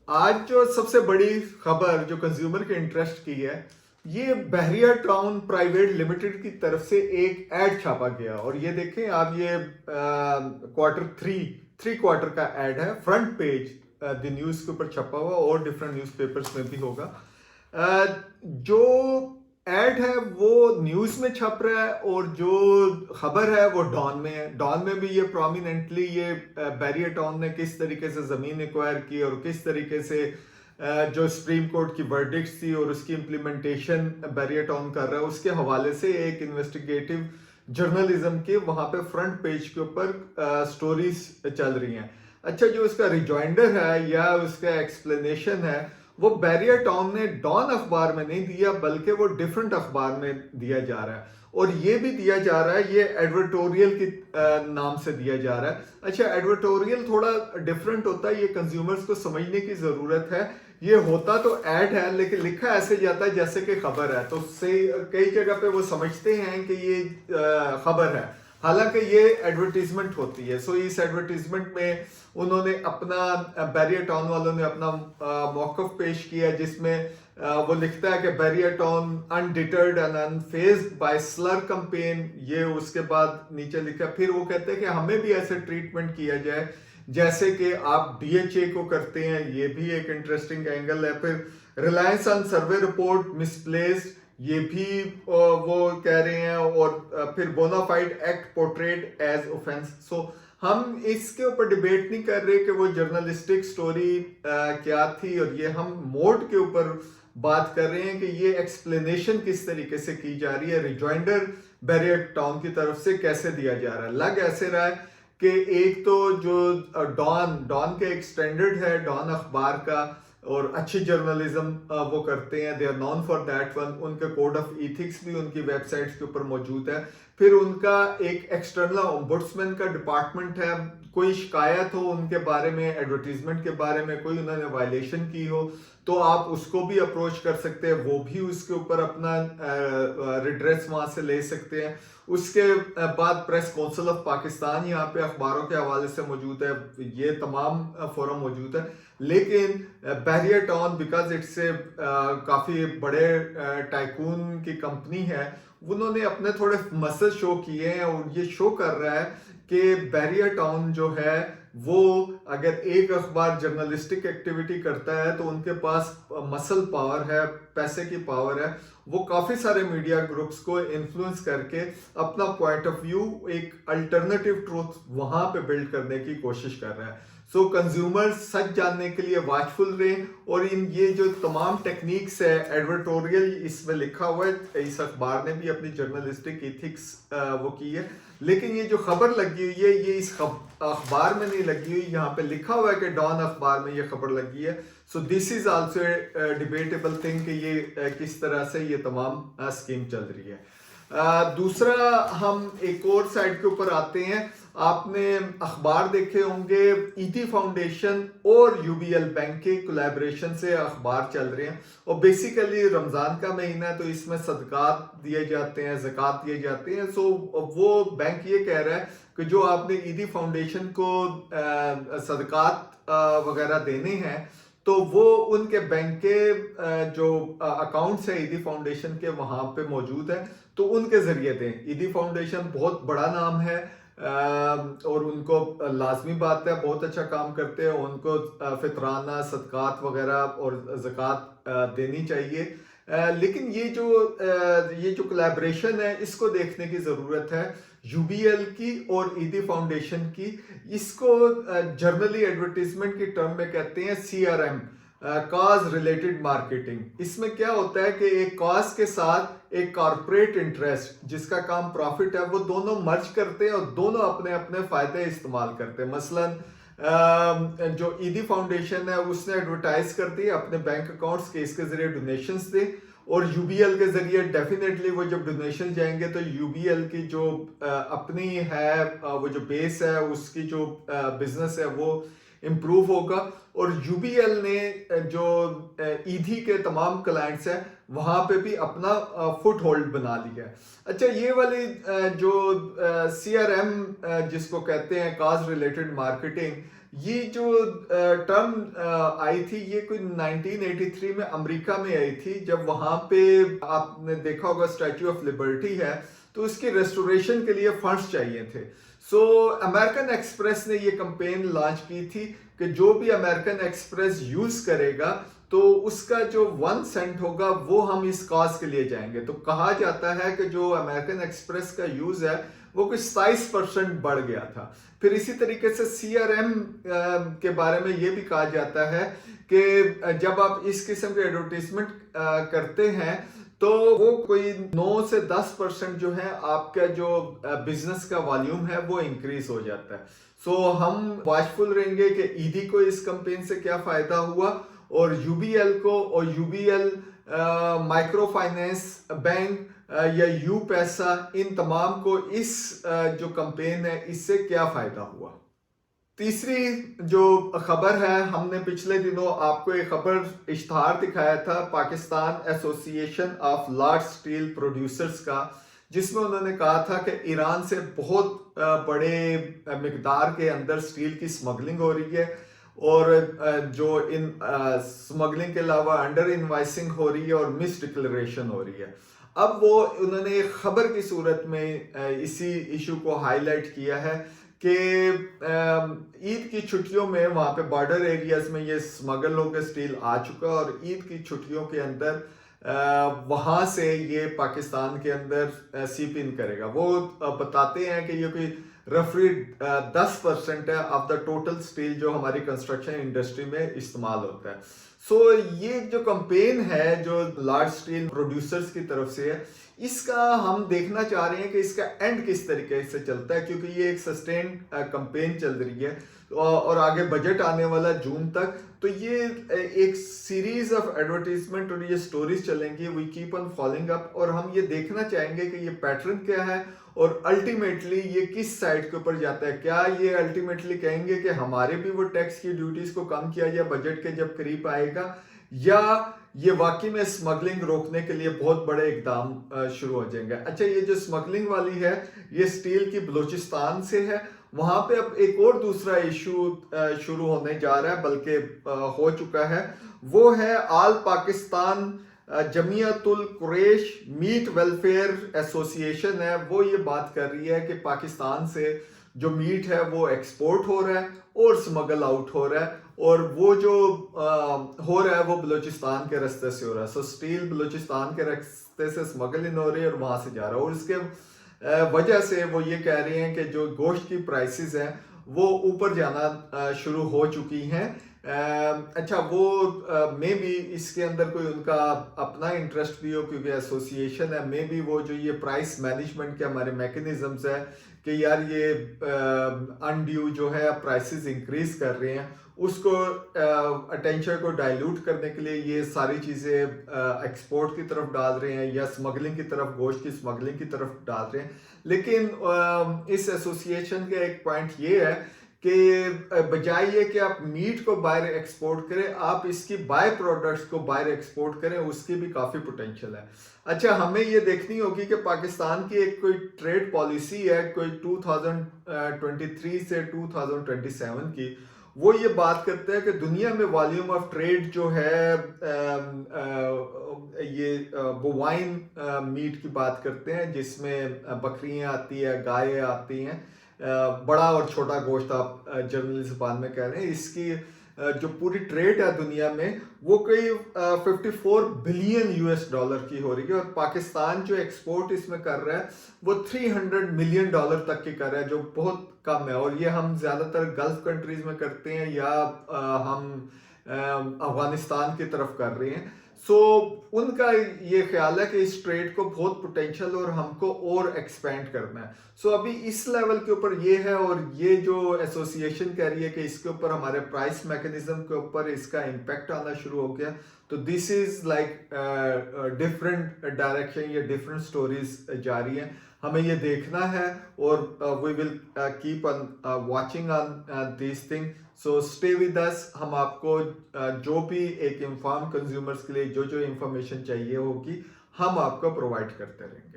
आज जो सबसे बड़ी खबर जो कंज्यूमर के इंटरेस्ट की है, ये बहरिया टाउन प्राइवेट लिमिटेड की तरफ से एक एड छापा गया। और ये देखें आप, ये थ्री क्वार्टर का एड है, फ्रंट पेज द न्यूज के ऊपर छपा हुआ, और डिफरेंट न्यूज़पेपर्स में भी होगा। जो एड है वो न्यूज में छप रहा है, और जो खबर है वो डॉन में है। डॉन में भी ये प्रोमिनेंटली ये बैरियर टाउन ने किस तरीके से जमीन एक्वायर की, और किस तरीके से जो सुप्रीम कोर्ट की वर्डिक्ट्स थी और उसकी इम्प्लीमेंटेशन बैरियर टाउन कर रहा है, उसके हवाले से एक इन्वेस्टिगेटिव जर्नलिज्म के वहां पे फ्रंट पेज के ऊपर स्टोरीज चल रही हैं। अच्छा, जो उसका रिजॉइंडर है या उसका एक्सप्लेनेशन है, वो बैरियर टाउन ने डॉन अखबार में नहीं दिया, बल्कि वो डिफरेंट अखबार में दिया जा रहा है। और ये भी दिया जा रहा है, ये एडवर्टोरियल की नाम से दिया जा रहा है। अच्छा, एडवर्टोरियल थोड़ा डिफरेंट होता है, ये कंज्यूमर्स को समझने की जरूरत है। ये होता तो ऐड है, लेकिन लिखा ऐसे जाता है जैसे कि खबर है, तो से कई जगह पे वो समझते हैं कि ये खबर है, हालांकि ये एडवर्टीजमेंट होती है। सो इस एडवर्टीजमेंट में उन्होंने अपना, बैरियर टाउन वालों ने अपना मौकफ पेश किया, जिसमें वो लिखता है कि barrier town undeterred and unfazed by slur campaign. ये उसके बाद नीचे लिखा, फिर वो कहते हैं कि हमें भी ऐसे ट्रीटमेंट किया जाए जैसे कि आप डीएचए को करते हैं। ये भी एक इंटरेस्टिंग एंगल है। फिर reliance on survey report misplaced, ये भी वो कह रहे हैं। और फिर bonafide act portrayed as offence. So हम इसके ऊपर डिबेट नहीं कर रहे कि वो जर्नलिस्टिक स्टोरी क्या थी, और ये हम मोड के ऊपर बात कर रहे हैं कि ये एक्सप्लेनेशन किस तरीके से की जा रही है, रिजॉइंडर बैरियर टाउन की तरफ से कैसे दिया जा रहा है। लग ऐसे रहा है कि एक तो जो डॉन डॉन के एक स्टैंडर्ड है डॉन अखबार का, और अच्छी जर्नलिज्म वो करते हैं, they are known for that one. उनके कोड ऑफ इथिक्स भी उनकी वेबसाइट्स के ऊपर मौजूद है। फिर उनका एक एक्सटर्नल ओम्बुड्समैन का डिपार्टमेंट है, कोई शिकायत हो उनके बारे में, एडवर्टीजमेंट के बारे में कोई उन्होंने वायलेशन की हो, तो आप उसको भी अप्रोच कर सकते हैं, वो भी उसके ऊपर अपना रिड्रेस वहां से ले सकते हैं। उसके बाद प्रेस काउंसिल ऑफ पाकिस्तान यहाँ पे अखबारों के हवाले से मौजूद है, ये तमाम फोरम मौजूद है। लेकिन barrier town, because it's a काफ़ी बड़े टाइकून की कंपनी है, उन्होंने अपने थोड़े मसल शो किए हैं, और ये शो कर रहा है कि बैरियर टाउन जो है वो, अगर एक अखबार जर्नलिस्टिक एक्टिविटी करता है तो उनके पास मसल पावर है, पैसे की पावर है। वो काफ़ी सारे मीडिया ग्रुप्स को इन्फ्लुएंस करके अपना पॉइंट ऑफ व्यू, एक अल्टरनेटिव ट्रूथ वहां पे बिल्ड करने की कोशिश कर रहा है। सो कंज्यूमर सच जानने के लिए वाचफुल रहे। और इन ये जो तमाम टेक्निक्स है, एडवर्टोरियल इसमें लिखा हुआ है, इस अखबार ने भी अपनी जर्नलिस्टिक इथिक्स वो की है। लेकिन ये जो खबर लगी हुई है, ये इस अखबार में नहीं लगी हुई, यहाँ पे लिखा हुआ है कि डॉन अखबार में ये खबर लगी है। So this is also debatable thing कि ये किस तरह से ये तमाम स्कीम चल रही है। दूसरा, हम एक और साइड के ऊपर आते हैं। आपने अखबार देखे होंगे, ईदी फाउंडेशन और यूबीएल बैंक के कोलैबोरेशन से अखबार चल रहे हैं। और बेसिकली रमजान का महीना है, तो इसमें सदकात दिए जाते हैं, ज़कात दिए जाते हैं। सो वो बैंक ये कह रहा है कि जो आपने ईदी फाउंडेशन को सदकात वगैरह देने हैं, तो वो उनके बैंक के जो अकाउंट्स है ईदी फाउंडेशन के, वहां पे मौजूद है, तो उनके जरिए दें। ईदी फाउंडेशन बहुत बड़ा नाम है, और उनको लाजमी बात है, बहुत अच्छा काम करते हैं, उनको फितराना, सदकात वगैरह और ज़कात देनी चाहिए। लेकिन ये जो कोलैबोरेशन है, इसको देखने की ज़रूरत है, यूबीएल की और ईदी फाउंडेशन की। इसको जर्नली एडवर्टीजमेंट की टर्म में कहते हैं सीआरएम, कॉज रिलेटेड मार्केटिंग। इसमें क्या होता है कि एक कॉज के साथ एक कॉर्पोरेट इंटरेस्ट जिसका काम प्रॉफिट है, वो दोनों मर्ज करते हैं और दोनों अपने अपने फायदे इस्तेमाल करते हैं। मसलन जो ईदी फाउंडेशन है, उसने एडवर्टाइज करती है अपने बैंक अकाउंट्स के इसके जरिए डोनेशंस दे, और यूबीएल के जरिए डेफिनेटली वो जब डोनेशन जाएंगे तो यूबीएल की जो अपनी है वो जो बेस है, उसकी जो बिजनेस है, वो इम्प्रूव होगा। और यूबीएल ने जो ईधी के तमाम क्लाइंट्स हैं वहाँ पे भी अपना फुट होल्ड बना लिया है। अच्छा, ये वाली जो सीआरएम जिसको कहते हैं कॉज रिलेटेड मार्केटिंग, ये जो टर्म आई थी ये कोई 1983 में अमेरिका में आई थी, जब वहाँ पे आपने देखा होगा स्टैच्यू ऑफ लिबर्टी है, तो उसकी रेस्टोरेशन के लिए फंड्स चाहिए थे। सो अमेरिकन एक्सप्रेस ने ये कैंपेन लॉन्च की थी कि जो भी अमेरिकन एक्सप्रेस यूज करेगा तो उसका जो 1 सेंट होगा वो हम इस कॉज के लिए जाएंगे। तो कहा जाता है कि जो अमेरिकन एक्सप्रेस का यूज है वो कुछ 27% बढ़ गया था। फिर इसी तरीके से सीआरएम के बारे में ये भी कहा जाता है कि जब आप इस किस्म के एडवर्टीजमेंट करते हैं तो वो कोई 9 से 10% जो है आपका जो बिजनेस का वॉल्यूम है वो इंक्रीज हो जाता है। सो हम वॉचफुल रहेंगे कि ईडी को इस कैंपेन से क्या फायदा हुआ, और यूबीएल को, और यूबीएल माइक्रो फाइनेंस बैंक या यू पैसा, इन तमाम को इस जो कैंपेन है इससे क्या फायदा हुआ। तीसरी जो खबर है, हमने पिछले दिनों आपको एक खबर इश्तहार दिखाया था Pakistan association of large steel producers का, जिसमें उन्होंने कहा था कि ईरान से बहुत बड़े मिकदार के अंदर स्टील की स्मगलिंग हो रही है, और जो इन स्मगलिंग के अलावा अंडर इनवाइसिंग हो रही है और मिस डिक्लेरेशन हो रही है। अब वो उन्होंने एक खबर की सूरत में इसी इशू को हाईलाइट किया है कि ईद की छुट्टियों में वहाँ पे बॉर्डर एरियाज में ये स्मगल होकर स्टील आ चुका, और ईद की छुट्टियों के अंदर वहाँ से ये पाकिस्तान के अंदर सीप इन करेगा। वो बताते हैं कि ये कोई रफली 10% है ऑफ द टोटल स्टील जो हमारी कंस्ट्रक्शन इंडस्ट्री में इस्तेमाल होता है। सो ये जो कैंपेन है जो लार्ज स्टील प्रोड्यूसर्स की तरफ से है, इसका हम देखना चाह रहे हैं कि इसका एंड किस तरीके से चलता है, क्योंकि ये एक सस्टेन कैंपेन चल रही है और आगे बजट आने वाला जून तक। तो ये एक सीरीज ऑफ एडवर्टीजमेंट और ये स्टोरीज चलेंगी, we keep on following up, और हम ये देखना चाहेंगे कि ये पैटर्न क्या है और अल्टीमेटली ये किस साइड के ऊपर जाता है। क्या ये अल्टीमेटली कहेंगे कि हमारे भी वो टैक्स की ड्यूटीज को कम किया जाए बजट के जब करीब आएगा, या ये वाकई में स्मगलिंग रोकने के लिए बहुत बड़े इकदाम शुरू हो जाएंगे। अच्छा, ये जो स्मगलिंग वाली है ये स्टील की बलूचिस्तान से है, वहां पे अब एक और दूसरा इशू शुरू होने जा रहा है, बल्कि हो चुका है। वो है all Pakistan Jamiatul Quresh meat welfare association है, वो ये बात कर रही है कि पाकिस्तान से जो मीट है वो एक्सपोर्ट हो रहा है और स्मगल आउट हो रहा है, और वो जो हो रहा है वो बलूचिस्तान के रास्ते से हो रहा है। सो स्टील बलूचिस्तान के रास्ते से स्मगल इन हो रही है और वहां से जा रहा है, और इसके वजह से वो ये कह रहे हैं कि जो गोश्त की प्राइसेस हैं वो ऊपर जाना शुरू हो चुकी हैं। अच्छा, वो मे बी इसके अंदर कोई उनका अपना इंटरेस्ट भी हो, क्योंकि एसोसिएशन है, मे बी वो जो ये प्राइस मैनेजमेंट के हमारे मैकेनिज्म्स है कि यार ये अनड्यू जो है प्राइसेस इंक्रीज कर रहे हैं, उसको अटेंशन को डाइल्यूट करने के लिए ये सारी चीज़ें एक्सपोर्ट की तरफ डाल रहे हैं या स्मगलिंग की तरफ, गोश्त की स्मगलिंग की तरफ डाल रहे हैं। लेकिन इस एसोसिएशन का एक पॉइंट ये है कि बजाय ये कि आप मीट को बाहर एक्सपोर्ट करें, आप इसकी बाय प्रोडक्ट्स को बाहर एक्सपोर्ट करें, उसकी भी काफ़ी पोटेंशियल है। अच्छा, हमें ये देखनी होगी कि पाकिस्तान की एक कोई ट्रेड पॉलिसी है कोई 2023 से 2027 की, वो ये बात करते हैं कि दुनिया में वॉल्यूम ऑफ ट्रेड जो है ये बोवाइन मीट की बात करते हैं, जिसमें बकरियां आती है, गायें आती हैं, बड़ा और छोटा गोश्त आप जनरली ज़बान में कह रहे हैं। इसकी जो पूरी ट्रेड है दुनिया में वो कोई 54 बिलियन यूएस डॉलर की हो रही है, और पाकिस्तान जो एक्सपोर्ट इसमें कर रहा है वो 300 मिलियन डॉलर तक की कर रहा है, जो बहुत कम है। और ये हम ज़्यादातर गल्फ कंट्रीज में करते हैं या हम अफगानिस्तान की तरफ कर रहे हैं। सो उनका ये ख्याल है कि इस ट्रेड को बहुत पोटेंशियल और हमको और एक्सपेंड करना है। सो अभी इस लेवल के ऊपर ये है, और ये जो एसोसिएशन कह रही है कि इसके ऊपर हमारे प्राइस मैकेनिज्म के ऊपर इसका इम्पैक्ट आना शुरू हो गया, तो this is like different direction या डिफरेंट स्टोरीज जा रही हैं। हमें ये देखना है और we will keep on watching on this thing. So stay with us. हम आपको जो भी एक इन्फॉर्म कंज्यूमर्स के लिए जो जो इंफॉर्मेशन चाहिए होगी हम आपको प्रोवाइड करते रहेंगे।